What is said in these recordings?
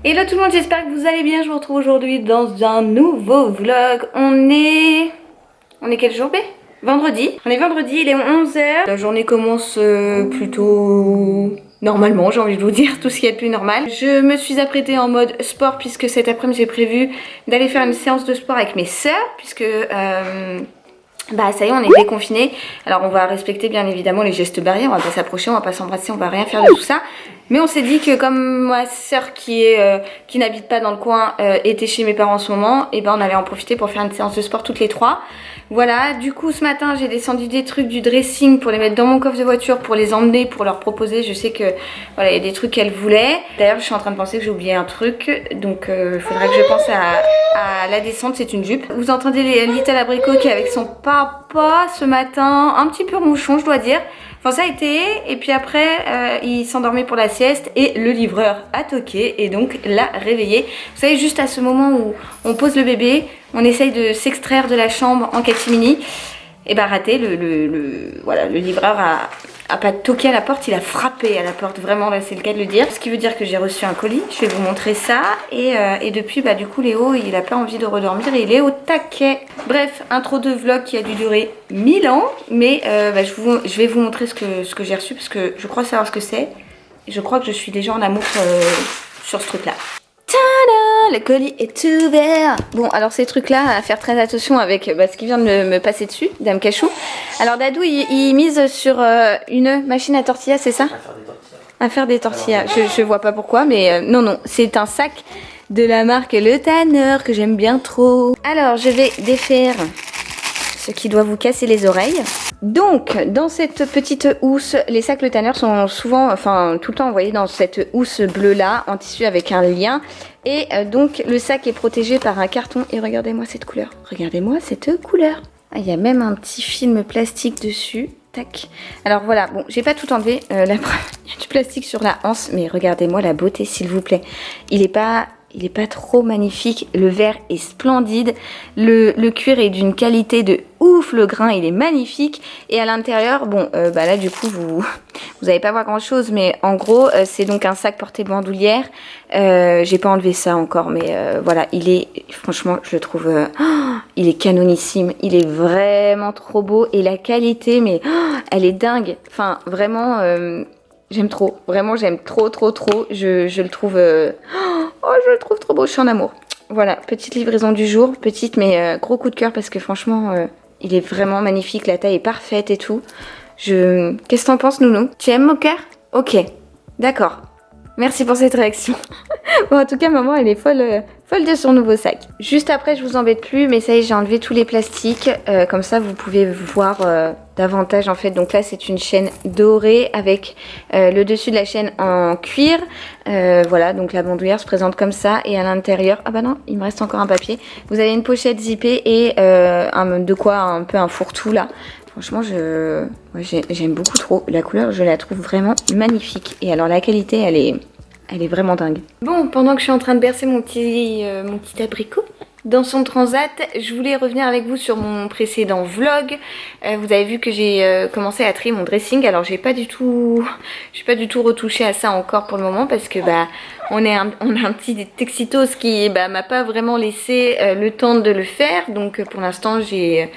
Hello tout le monde, j'espère que vous allez bien. Je vous retrouve aujourd'hui dans un nouveau vlog. On est quel jour B? Vendredi. On est vendredi, il est 11h. La journée commence plutôt normalement, j'ai envie de vous dire, tout ce qui est plus normal. Je me suis apprêtée en mode sport puisque cet après-midi j'ai prévu d'aller faire une séance de sport avec mes sœurs puisque bah ça y est, on est déconfinés. Alors on va respecter bien évidemment les gestes barrières, on va pas s'approcher, on va pas s'embrasser, on va rien faire de tout ça. Mais on s'est dit que comme ma soeur qui n'habite pas dans le coin était chez mes parents en ce moment, et ben on allait en profiter pour faire une séance de sport toutes les trois. Voilà, du coup ce matin j'ai descendu des trucs du dressing pour les mettre dans mon coffre de voiture, pour les emmener, pour leur proposer. Je sais que voilà, il y a des trucs qu'elles voulaient. D'ailleurs je suis en train de penser que j'ai oublié un truc, donc il faudrait que je pense à la descente. C'est une jupe. Vous entendez Little Abricot qui est avec son papa ce matin, un petit peu ronchon je dois dire. Enfin ça a été, et puis après il s'endormait pour la sieste et le livreur a toqué et donc l'a réveillé. Vous savez, juste à ce moment où on pose le bébé, on essaye de s'extraire de la chambre en catimini, et bah raté, voilà, le livreur a pas toqué à la porte, il a frappé à la porte, vraiment là c'est le cas de le dire. Ce qui veut dire que j'ai reçu un colis, je vais vous montrer ça, et depuis bah du coup Léo il a pas envie de redormir et il est au taquet. Bref, intro de vlog qui a dû durer 1000 ans, mais bah, je vais vous montrer ce que j'ai reçu parce que je crois savoir ce que c'est, et je crois que je suis déjà en amour sur ce truc là. Tada, le colis est ouvert. Bon, alors ces trucs-là, à faire très attention avec ce qui vient de me passer dessus, Dame Cachou. Alors Dadou, il mise sur une machine à tortillas, c'est ça? À faire des tortillas. Je vois pas pourquoi, mais non, c'est un sac de la marque Le Tanner que j'aime bien trop. Alors, je vais défaire ce qui doit vous casser les oreilles. Donc, dans cette petite housse, les sacs Le Tanner sont souvent, enfin tout le temps envoyés dans cette housse bleue là, en tissu avec un lien. Et donc, le sac est protégé par un carton. Et regardez-moi cette couleur. Regardez-moi cette couleur. Ah, il y a même un petit film plastique dessus. Tac. Alors voilà, bon, j'ai pas tout enlevé. Il y a du plastique sur la hanse, mais regardez-moi la beauté, s'il vous plaît. Il est pas trop magnifique, le vert est splendide, le cuir est d'une qualité de ouf, le grain il est magnifique, et à l'intérieur, bon bah là du coup vous allez pas voir grand chose, mais en gros c'est donc un sac porté bandoulière. J'ai pas enlevé ça encore, mais voilà, il est, franchement je le trouve, il est canonissime, il est vraiment trop beau, et la qualité, mais elle est dingue, enfin vraiment... j'aime trop, vraiment j'aime trop. Je le trouve, je le trouve trop beau, je suis en amour. Voilà, petite livraison du jour, petite mais gros coup de cœur parce que franchement, il est vraiment magnifique, la taille est parfaite et tout. Qu'est-ce que t'en penses, Nounou? Tu aimes mon cœur? Ok, d'accord. Merci pour cette réaction. Bon, en tout cas, maman, elle est folle de son nouveau sac. Juste après, je vous embête plus, mais ça y est, j'ai enlevé tous les plastiques. Comme ça, vous pouvez voir davantage, en fait. Donc là, c'est une chaîne dorée avec le dessus de la chaîne en cuir. Voilà, donc la bandoulière se présente comme ça. Et à l'intérieur, ah bah non, il me reste encore un papier. Vous avez une pochette zippée et de quoi un peu un fourre-tout, là. Franchement, j'aime beaucoup trop. La couleur, je la trouve vraiment magnifique. Et alors, la qualité, elle est vraiment dingue. Bon, pendant que je suis en train de bercer mon petit abricot dans son transat, je voulais revenir avec vous sur mon précédent vlog. Vous avez vu que j'ai commencé à trier mon dressing. Alors, j'ai pas du tout retouché à ça encore pour le moment parce que on a un petit Texitos qui m'a pas vraiment laissé le temps de le faire. Donc, pour l'instant, je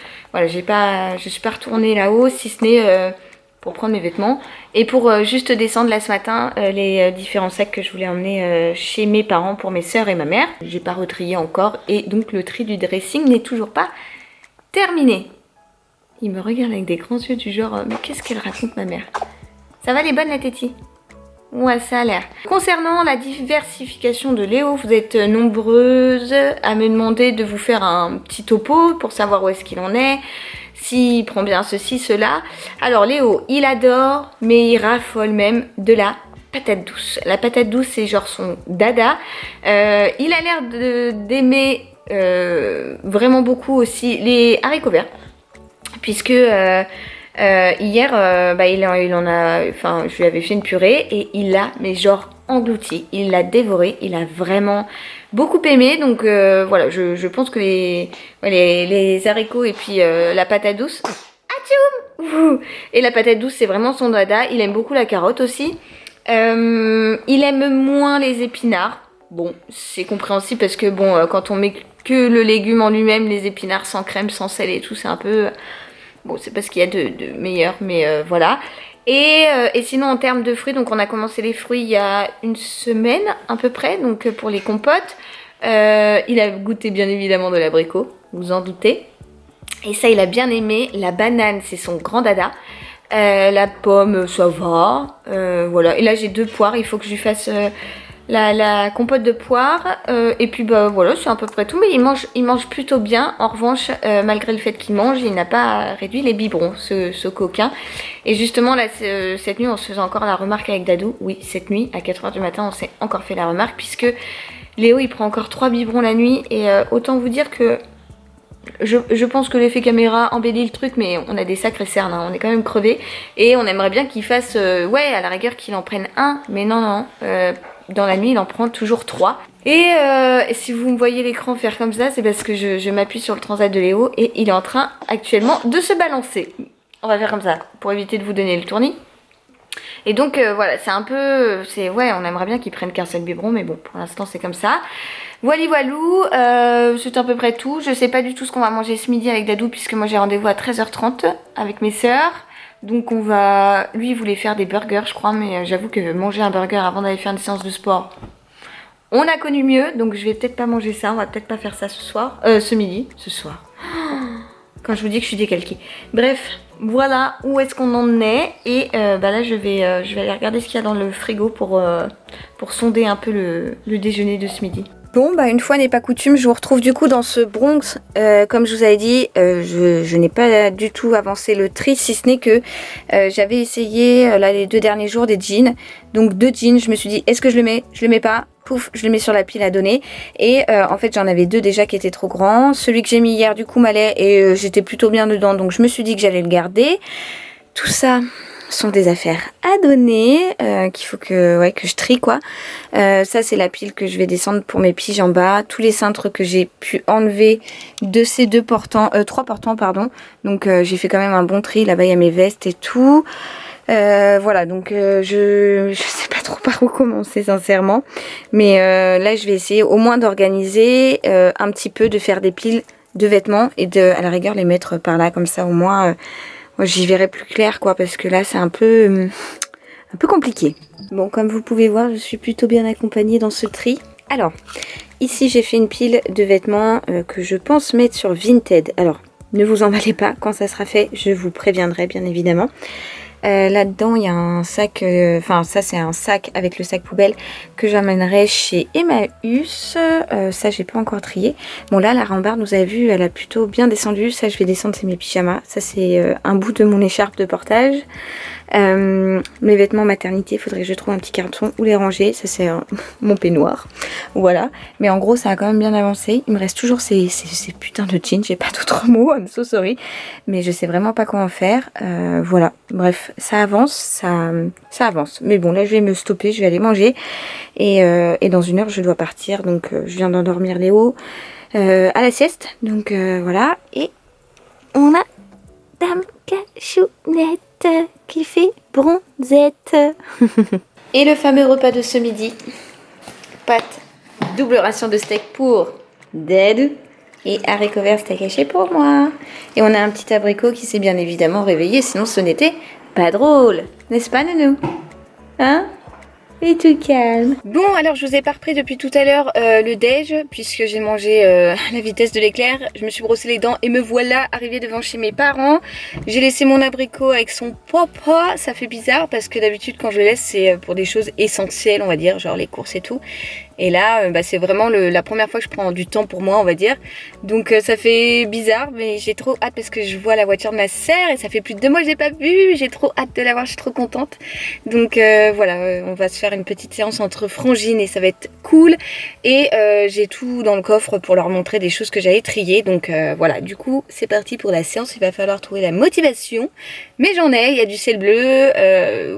suis pas retournée là-haut, si ce n'est pour prendre mes vêtements et pour juste descendre là ce matin les différents sacs que je voulais emmener chez mes parents pour mes sœurs et ma mère. J'ai pas retrié encore et donc le tri du dressing n'est toujours pas terminé. Il me regarde avec des grands yeux du genre mais qu'est-ce qu'elle raconte, ma mère? Ça va les bonnes, la tétie? Ouais, ça a l'air. Concernant la diversification de Léo, vous êtes nombreuses à me demander de vous faire un petit topo pour savoir où est-ce qu'il en est, s'il prend bien ceci, cela. Alors Léo, il adore, mais il raffole même de la patate douce. La patate douce, c'est genre son dada. Il a l'air d'aimer vraiment beaucoup aussi les haricots verts, puisque... hier, il en a, enfin, je lui avais fait une purée et il l'a, mais genre englouti, il l'a dévoré, il a vraiment beaucoup aimé. Donc voilà, je pense que les haricots et puis la patate douce, atchoum, et la patate douce c'est vraiment son dada. Il aime beaucoup la carotte aussi. Il aime moins les épinards. Bon, c'est compréhensible parce que bon, quand on met que le légume en lui-même, les épinards sans crème, sans sel et tout, c'est un peu... Bon, c'est pas ce qu'il y a de meilleur, mais voilà. Et sinon, en termes de fruits, donc on a commencé les fruits il y a une semaine à peu près, donc pour les compotes. Il a goûté bien évidemment de l'abricot, vous en doutez. Et ça, il a bien aimé. La banane, c'est son grand dada. La pomme, ça va. Voilà. Et là, j'ai 2 poires. Il faut que je lui fasse la compote de poire. Et puis, bah voilà, c'est à peu près tout. Mais il mange plutôt bien. En revanche, malgré le fait qu'il mange, il n'a pas réduit les biberons, ce coquin. Et justement, là, cette nuit, on se faisait encore la remarque avec Dadou. Oui, cette nuit, à 4 h du matin, on s'est encore fait la remarque. Puisque Léo, il prend encore 3 biberons la nuit. Et autant vous dire que... Je pense que l'effet caméra embellit le truc, mais on a des sacrés cernes, hein, on est quand même crevés. Et on aimerait bien qu'il fasse, ouais, à la rigueur qu'il en prenne 1, mais non, dans la nuit il en prend toujours 3. Et si vous me voyez l'écran faire comme ça, c'est parce que je m'appuie sur le transat de Léo et il est en train actuellement de se balancer. On va faire comme ça, pour éviter de vous donner le tournis. Et donc voilà, c'est un peu, ouais, on aimerait bien qu'il prenne qu'un seul biberon, mais bon, pour l'instant c'est comme ça. Voilou, c'est à peu près tout. Je sais pas du tout ce qu'on va manger ce midi avec Dadou, puisque moi j'ai rendez-vous à 13 h 30 avec mes sœurs. Donc on va, lui il voulait faire des burgers je crois, mais j'avoue que manger un burger avant d'aller faire une séance de sport, on a connu mieux, donc je vais peut-être pas manger ça, on va peut-être pas faire ça ce soir, ce midi, ce soir. Quand je vous dis que je suis décalquée. Bref, voilà où est-ce qu'on en est. Et bah là, je vais aller regarder ce qu'il y a dans le frigo pour sonder un peu le déjeuner de ce midi. Bon, bah une fois n'est pas coutume, je vous retrouve du coup dans ce Bronx. Comme je vous avais dit, je n'ai pas du tout avancé le tri, si ce n'est que j'avais essayé là les 2 derniers jours des jeans. Donc 2 jeans, je me suis dit, est-ce que je le mets? Je le mets pas. Pouf, je le mets sur la pile à donner. Et en fait, j'en avais 2 déjà qui étaient trop grands. Celui que j'ai mis hier, du coup, m'allait et j'étais plutôt bien dedans. Donc, je me suis dit que j'allais le garder. Tout ça sont des affaires à donner qu'il faut que je trie, quoi. Ça, c'est la pile que je vais descendre pour mes piges en bas. Tous les cintres que j'ai pu enlever de ces 3 portants, pardon. Donc, j'ai fait quand même un bon tri. Là-bas, il y a mes vestes et tout. Voilà, donc je sais pas trop par où commencer sincèrement, mais là je vais essayer au moins d'organiser un petit peu, de faire des piles de vêtements et à la rigueur les mettre par là, comme ça au moins j'y verrai plus clair, quoi, parce que là c'est un peu compliqué. Bon, comme vous pouvez voir, je suis plutôt bien accompagnée dans ce tri. Alors ici j'ai fait une pile de vêtements que je pense mettre sur Vinted. Alors ne vous emballez pas, quand ça sera fait je vous préviendrai bien évidemment. Là-dedans, il y a un sac, ça c'est un sac avec le sac poubelle que j'emmènerai chez Emmaüs. Ça, j'ai pas encore trié. Bon, là, la rambarde, vous avez vu, elle a plutôt bien descendu. Ça, je vais descendre, c'est mes pyjamas. Ça, c'est un bout de mon écharpe de portage. Mes vêtements maternité, il faudrait que je trouve un petit carton où les ranger. Ça, c'est mon peignoir. Voilà. Mais en gros, ça a quand même bien avancé. Il me reste toujours ces putains de jeans. J'ai pas d'autres mots, I'm so sorry. Mais je sais vraiment pas comment faire. Voilà. Bref, ça avance. Ça avance. Mais bon, là, je vais me stopper. Je vais aller manger. Et dans 1 heure, je dois partir. Donc, je viens d'endormir Léo à la sieste. Donc, voilà. Et on a Dame Cachounette qui fait bronzette. Et le fameux repas de ce midi. Pâtes, double ration de steak pour Dadou et haricots verts steak haché pour moi. Et on a un petit abricot qui s'est bien évidemment réveillé, sinon ce n'était pas drôle. N'est-ce pas, Nounou? Hein? Et tout calme. Bon, alors je vous ai pas repris depuis tout à l'heure le déj, puisque j'ai mangé à la vitesse de l'éclair. Je me suis brossé les dents et me voilà arrivée devant chez mes parents. J'ai laissé mon abricot avec son papa. Ça fait bizarre parce que d'habitude quand je le laisse c'est pour des choses essentielles, on va dire, genre les courses et tout. Et là, c'est vraiment la première fois que je prends du temps pour moi, on va dire. Donc ça fait bizarre, mais j'ai trop hâte parce que je vois la voiture de ma sœur et ça fait plus de 2 mois que je l'ai pas vue. J'ai trop hâte de la voir, je suis trop contente. Donc voilà, on va se faire une petite séance entre frangines et ça va être cool. Et j'ai tout dans le coffre pour leur montrer des choses que j'allais trier. Donc voilà, du coup, c'est parti pour la séance. Il va falloir trouver la motivation. Mais j'en ai, il y a du ciel bleu.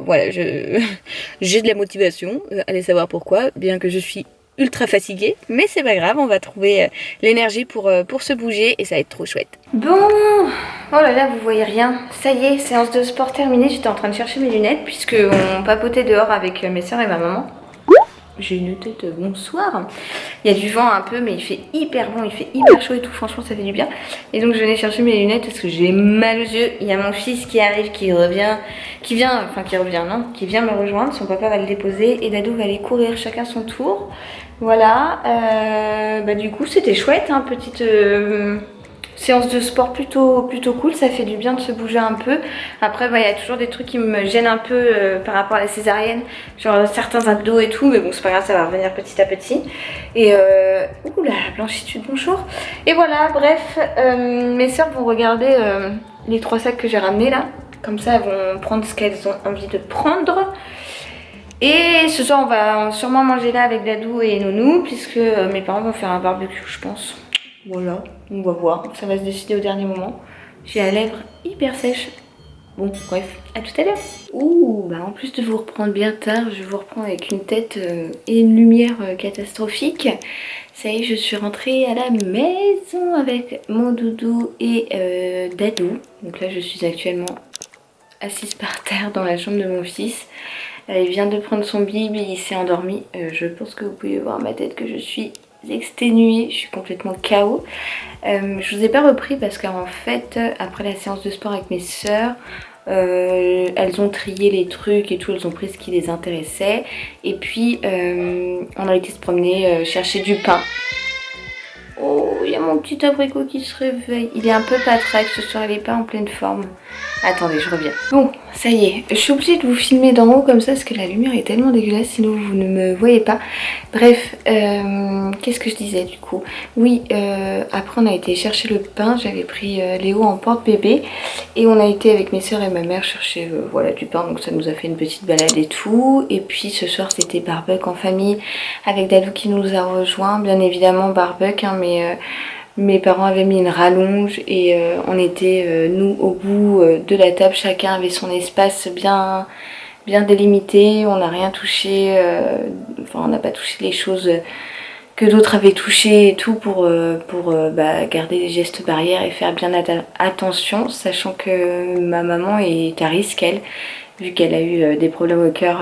Voilà, j'ai de la motivation. Allez savoir pourquoi, bien que je suis ultra fatiguée, mais c'est pas grave, on va trouver l'énergie pour se bouger et ça va être trop chouette. Bon, oh là là, vous voyez rien, ça y est, séance de sport terminée. J'étais en train de chercher mes lunettes puisque on papotait dehors avec mes soeurs et ma maman. j'ai une tête, bonsoir. Il y a du vent un peu mais il fait hyper bon, il fait hyper chaud et tout, franchement ça fait du bien. Et donc je venais chercher mes lunettes parce que j'ai mal aux yeux. Il y a mon fils qui arrive, qui vient me rejoindre, son papa va le déposer et Dadou va aller courir chacun son tour. Voilà, du coup c'était chouette, hein, petite... séance de sport plutôt cool, ça fait du bien de se bouger un peu. Après il y a toujours des trucs qui me gênent un peu par rapport à la césarienne, genre certains abdos et tout, mais bon c'est pas grave, ça va revenir petit à petit. Et ouh la blanchitude, bonjour. Et voilà, bref, mes soeurs vont regarder les 3 sacs que j'ai ramenés là, comme ça elles vont prendre ce qu'elles ont envie de prendre. Et ce soir on va sûrement manger là avec Dadou et Nounou, puisque mes parents vont faire un barbecue je pense. Voilà, on va voir, ça va se décider au dernier moment. J'ai la lèvre hyper sèche. Bon, bref, à tout à l'heure. Ouh, en plus de vous reprendre bien tard, je vous reprends avec une tête et une lumière catastrophique. Ça y est, je suis rentrée à la maison avec mon doudou et Dadou. Donc là, je suis actuellement assise par terre dans la chambre de mon fils. Il vient de prendre son bib et il s'est endormi. Je pense que vous pouvez voir ma tête que je suis exténuée, je suis complètement KO. Je vous ai pas repris parce qu'en fait après la séance de sport avec mes sœurs, elles ont trié les trucs et tout, elles ont pris ce qui les intéressait et puis on a été se promener chercher du pain. Oh, il y a mon petit abricot qui se réveille. Il est un peu patraque ce soir, il est pas en pleine forme. Attendez, je reviens. Bon, ça y est. Je suis obligée de vous filmer d'en haut comme ça parce que la lumière est tellement dégueulasse, sinon vous ne me voyez pas. Bref, qu'est-ce que je disais du coup? Oui, après on a été chercher le pain. J'avais pris Léo en porte-bébé. Et on a été avec mes soeurs et ma mère chercher voilà, du pain. Donc ça nous a fait une petite balade et tout. Et puis ce soir c'était barbecue en famille avec Dadou qui nous a rejoint. Bien évidemment barbecue, hein, mais mes parents avaient mis une rallonge et on était nous au bout de la table, chacun avait son espace bien délimité, on n'a rien touché, enfin on n'a pas touché les choses que d'autres avaient touchées et tout pour garder des gestes barrières et faire bien attention, sachant que ma maman est à risque elle, vu qu'elle a eu des problèmes au cœur,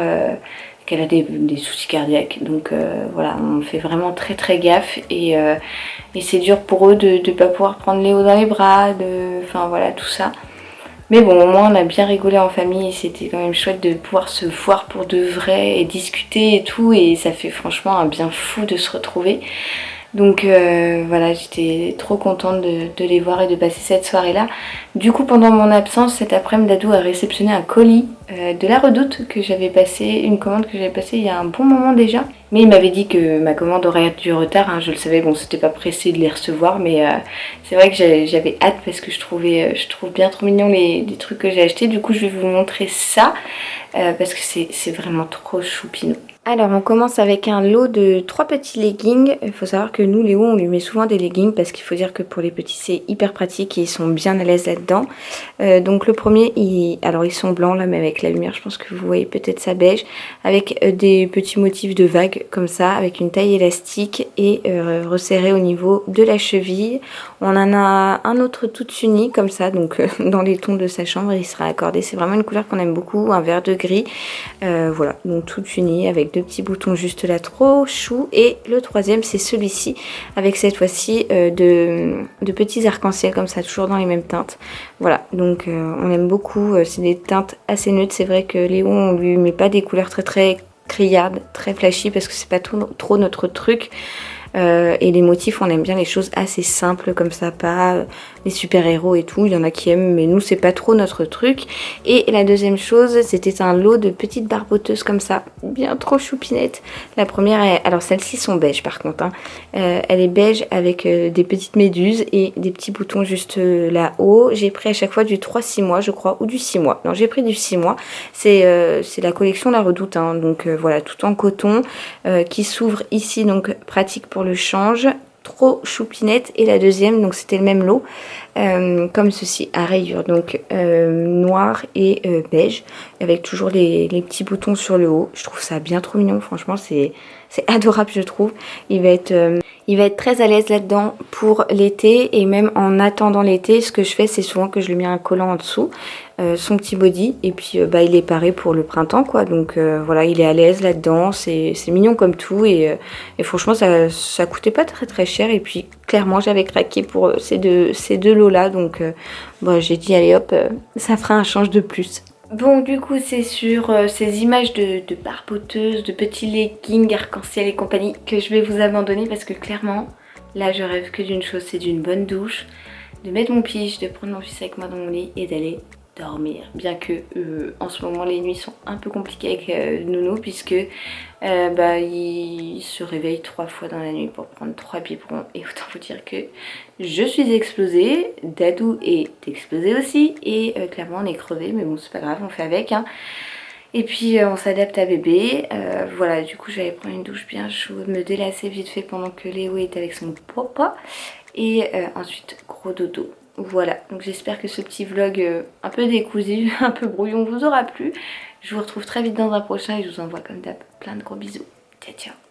qu'elle a des soucis cardiaques, donc voilà, on fait vraiment très gaffe et c'est dur pour eux de ne pas pouvoir prendre Léo dans les bras, enfin voilà tout ça. Mais bon, au moins on a bien rigolé en famille et c'était quand même chouette de pouvoir se voir pour de vrai et discuter et tout, et ça fait franchement un bien fou de se retrouver. Donc voilà, j'étais trop contente de les voir et de passer cette soirée là. Du coup pendant mon absence cet après-midi, Dadou a réceptionné un colis de la Redoute que j'avais passé, une commande que j'avais passée il y a un bon moment déjà. Mais il m'avait dit que ma commande aurait du retard, hein, je le savais, bon c'était pas pressé de les recevoir, mais c'est vrai que j'avais hâte parce que je trouve bien trop mignon les trucs que j'ai achetés. Du coup je vais vous montrer ça parce que c'est vraiment trop choupinou. Alors on commence avec un lot de 3 petits leggings. Il faut savoir que nous Léo on lui met souvent des leggings parce qu'il faut dire que pour les petits c'est hyper pratique et ils sont bien à l'aise là-dedans. Donc le premier, alors ils sont blancs là mais avec la lumière je pense que vous voyez peut-être ça beige, avec des petits motifs de vagues comme ça, avec une taille élastique et resserré au niveau de la cheville. On en a un autre tout uni comme ça, donc dans les tons de sa chambre il sera accordé. C'est vraiment une couleur qu'on aime beaucoup, un vert de gris. Voilà, donc tout uni avec 2 petits boutons juste là, trop chou. Et le troisième c'est celui-ci avec cette fois-ci de petits arcs-en-ciel comme ça, toujours dans les mêmes teintes. Voilà, donc on aime beaucoup, c'est des teintes assez neutres. C'est vrai que Léo on lui met pas des couleurs très criardes, très flashy parce que c'est pas trop notre truc. Et les motifs, on aime bien les choses assez simples comme ça, pas les super-héros et tout. Il y en a qui aiment, mais nous, c'est pas trop notre truc. Et la deuxième chose, c'était un lot de petites barboteuses comme ça, bien trop choupinettes. La première, alors celles-ci sont beige par contre. Hein. Elle est beige avec des petites méduses et des petits boutons juste là-haut. J'ai pris à chaque fois du 3-6 mois, je crois, ou du 6 mois. Non, j'ai pris du 6 mois. C'est la collection La Redoute. Hein. Donc voilà, tout en coton, qui s'ouvre ici, donc pratique pour le change, trop choupinette. Et la deuxième, donc c'était le même lot, comme ceci à rayures, donc noir et beige, avec toujours les petits boutons sur le haut. Je trouve ça bien trop mignon, franchement c'est adorable je trouve. Il va être Il va être très à l'aise là-dedans pour l'été et même en attendant l'été, ce que je fais c'est souvent que je lui mets un collant en dessous, son petit body et puis il est paré pour le printemps quoi. Donc voilà, il est à l'aise là-dedans, c'est mignon comme tout et franchement ça coûtait pas très très cher et puis clairement j'avais craqué pour ces deux lots là donc j'ai dit allez hop, ça fera un change de plus. Bon du coup c'est sur ces images de barboteuses, de petits leggings arc-en-ciel et compagnie que je vais vous abandonner parce que clairement là je rêve que d'une chose, c'est d'une bonne douche, de mettre mon pige, de prendre mon fils avec moi dans mon lit et d'aller dormir. Bien que en ce moment les nuits sont un peu compliquées avec Nounou puisque il se réveille 3 fois dans la nuit pour prendre 3 biberons et autant vous dire que je suis explosée, Dadou est explosé aussi et clairement on est crevé mais bon c'est pas grave, on fait avec hein. Et puis on s'adapte à bébé, voilà du coup j'allais prendre une douche bien chaude, me délasser vite fait pendant que Léo est avec son papa et ensuite gros dodo. Voilà, donc j'espère que ce petit vlog un peu décousu, un peu brouillon vous aura plu. Je vous retrouve très vite dans un prochain et je vous envoie comme d'hab plein de gros bisous. Ciao ciao.